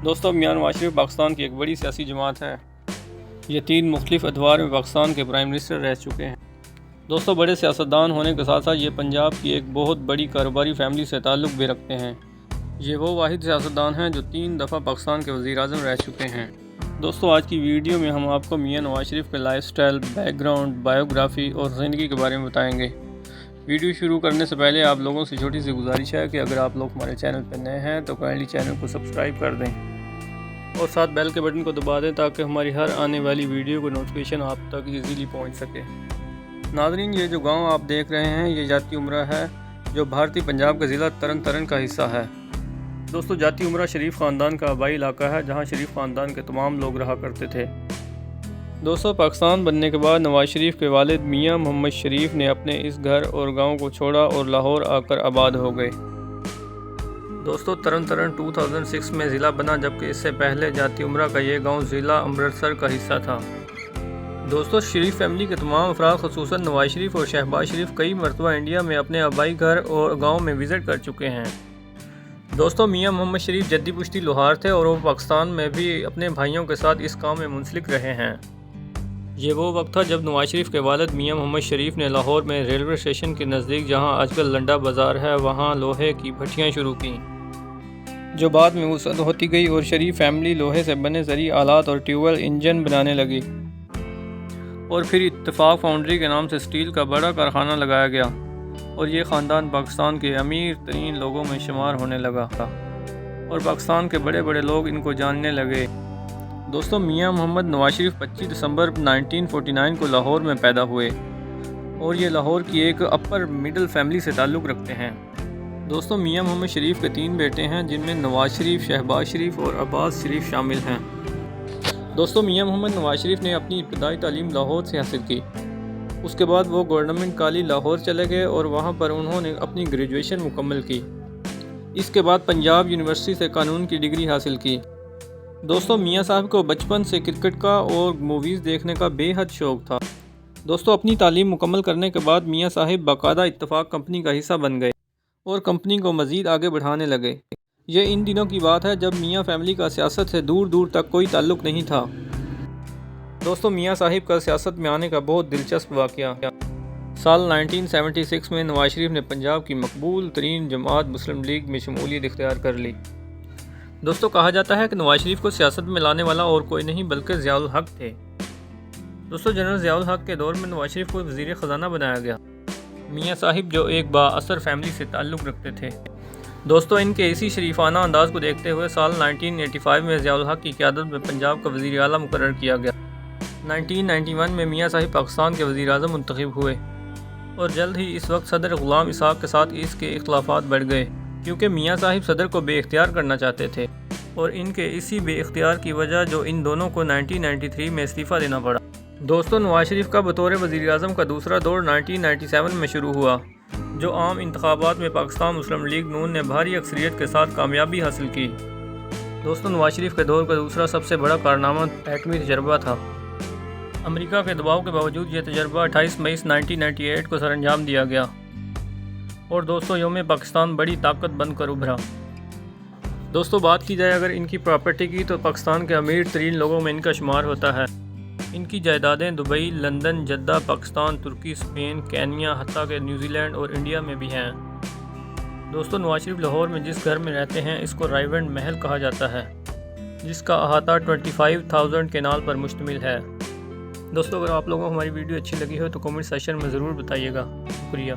دوستو میاں نواز شریف پاکستان کی ایک بڑی سیاسی جماعت ہے۔ یہ 3 مختلف ادوار میں پاکستان کے پرائم منسٹر رہ چکے ہیں۔ دوستو بڑے سیاستدان ہونے کے ساتھ ساتھ یہ پنجاب کی ایک بہت بڑی کاروباری فیملی سے تعلق بھی رکھتے ہیں۔ یہ وہ واحد سیاستدان ہیں جو 3 دفعہ پاکستان کے وزیر اعظم رہ چکے ہیں۔ دوستو آج کی ویڈیو میں ہم آپ کو میاں نواز شریف کے life style, back ground, biography اور زندگی کے بارے میں بتائیں گے۔ ویڈیو شروع کرنے سے پہلے آپ لوگوں سے چھوٹی سی گزارش ہے کہ اگر آپ لوگ ہمارے چینل پہ نئے ہیں تو کائنڈلی چینل کو سبسکرائب کر دیں اور ساتھ بیل کے بٹن کو دبا دیں تاکہ ہماری ہر آنے والی ویڈیو کو نوٹیفیکیشن آپ تک ایزیلی پہنچ سکے۔ ناظرین، یہ جو گاؤں آپ دیکھ رہے ہیں یہ جاتی امرہ ہے جو بھارتی پنجاب کے ضلع ترن تارن کا حصہ ہے۔ دوستو جاتی امرہ شریف خاندان کا آبائی علاقہ ہے جہاں شریف خاندان کے تمام لوگ رہا کرتے تھے۔ دوستو پاکستان بننے کے بعد نواز شریف کے والد میاں محمد شریف نے اپنے اس گھر اور گاؤں کو چھوڑا اور لاہور آ کر آباد ہو گئے۔ دوستو ترن تارن 2006 میں ضلع بنا جبکہ اس سے پہلے جاتی امرہ کا یہ گاؤں ضلع امرتسر کا حصہ تھا۔ دوستو شریف فیملی کے تمام افراد خصوصاً نواز شریف اور شہباز شریف کئی مرتبہ انڈیا میں اپنے آبائی گھر اور گاؤں میں وزٹ کر چکے ہیں۔ دوستو میاں محمد شریف جدی پشتی لوہار تھے اور وہ پاکستان میں بھی اپنے بھائیوں کے ساتھ اس کام میں منسلک رہے ہیں۔ یہ وہ وقت تھا جب نواز شریف کے والد میاں محمد شریف نے لاہور میں ریلوے اسٹیشن کے نزدیک جہاں آج کل لنڈا بازار ہے وہاں لوہے کی بھٹیاں شروع کیں جو بعد میں وسعت ہوتی گئی اور شریف فیملی لوہے سے بنے زرعی آلات اور ٹیوب ویل انجن بنانے لگی اور پھر اتفاق فاؤنڈری کے نام سے سٹیل کا بڑا کارخانہ لگایا گیا اور یہ خاندان پاکستان کے امیر ترین لوگوں میں شمار ہونے لگا تھا اور پاکستان کے بڑے بڑے لوگ ان کو جاننے لگے۔ دوستو میاں محمد نواز شریف 25 دسمبر 1949 کو لاہور میں پیدا ہوئے اور یہ لاہور کی ایک اپر مڈل فیملی سے تعلق رکھتے ہیں۔ دوستو میاں محمد شریف کے 3 بیٹے ہیں جن میں نواز شریف، شہباز شریف اور عباس شریف شامل ہیں۔ دوستو میاں محمد نواز شریف نے اپنی ابتدائی تعلیم لاہور سے حاصل کی۔ اس کے بعد وہ گورنمنٹ کالج لاہور چلے گئے اور وہاں پر انہوں نے اپنی گریجویشن مکمل کی۔ اس کے بعد پنجاب یونیورسٹی سے قانون کی ڈگری حاصل کی۔ دوستو میاں صاحب کو بچپن سے کرکٹ کا اور موویز دیکھنے کا بے حد شوق تھا۔ دوستو اپنی تعلیم مکمل کرنے کے بعد میاں صاحب باقاعدہ اتفاق کمپنی کا حصہ بن گئے اور کمپنی کو مزید آگے بڑھانے لگے۔ یہ ان دنوں کی بات ہے جب میاں فیملی کا سیاست سے دور دور تک کوئی تعلق نہیں تھا۔ دوستو میاں صاحب کا سیاست میں آنے کا بہت دلچسپ واقعہ سال 1976 میں نواز شریف نے پنجاب کی مقبول ترین جماعت مسلم لیگ میں شمولیت اختیار کر لی۔ دوستو کہا جاتا ہے کہ نواز شریف کو سیاست میں لانے والا اور کوئی نہیں بلکہ ضیاء الحق تھے۔ دوستو جنرل ضیاء الحق کے دور میں نواز شریف کو وزیر خزانہ بنایا گیا۔ میاں صاحب جو ایک با اثر فیملی سے تعلق رکھتے تھے۔ دوستو ان کے اسی شریفانہ انداز کو دیکھتے ہوئے سال 1985 میں ضیاء الحق کی قیادت میں پنجاب کا وزیر اعلیٰ مقرر کیا گیا۔ 1991 میں میاں صاحب پاکستان کے وزیر اعظم منتخب ہوئے اور جلد ہی اس وقت صدر غلام اسحاق کے ساتھ اس کے اختلافات بڑھ گئے کیونکہ میاں صاحب صدر کو بے اختیار کرنا چاہتے تھے اور ان کے اسی بے اختیار کی وجہ جو ان دونوں کو 1993 میں استعفیٰ دینا پڑا۔ دوستو نواز شریف کا بطور وزیر اعظم کا دوسرا دور 1997 میں شروع ہوا جو عام انتخابات میں پاکستان مسلم لیگ نون نے بھاری اکثریت کے ساتھ کامیابی حاصل کی۔ دوستو نواز شریف کے دور کا دوسرا سب سے بڑا کارنامہ ایٹمی تجربہ تھا۔ امریکہ کے دباؤ کے باوجود یہ تجربہ 28 مئی 1998 کو سر انجام دیا گیا اور دوستو یوم پاکستان بڑی طاقت بن کر ابھرا۔ دوستو بات کی جائے اگر ان کی پراپرٹی کی تو پاکستان کے امیر ترین لوگوں میں ان کا شمار ہوتا ہے۔ ان کی جائیدادیں دبئی، لندن، جدہ، پاکستان، ترکی، اسپین، کینیا، حتیٰ کہ نیوزی لینڈ اور انڈیا میں بھی ہیں۔ دوستو نواز شریف لاہور میں جس گھر میں رہتے ہیں اس کو رائیونڈ محل کہا جاتا ہے جس کا احاطہ 25,000 کینال پر مشتمل ہے۔ دوستو اگر آپ لوگوں کو ہماری ویڈیو اچھی لگی ہو تو کمنٹ سیکشن میں ضرور بتائیے گا۔ شکریہ۔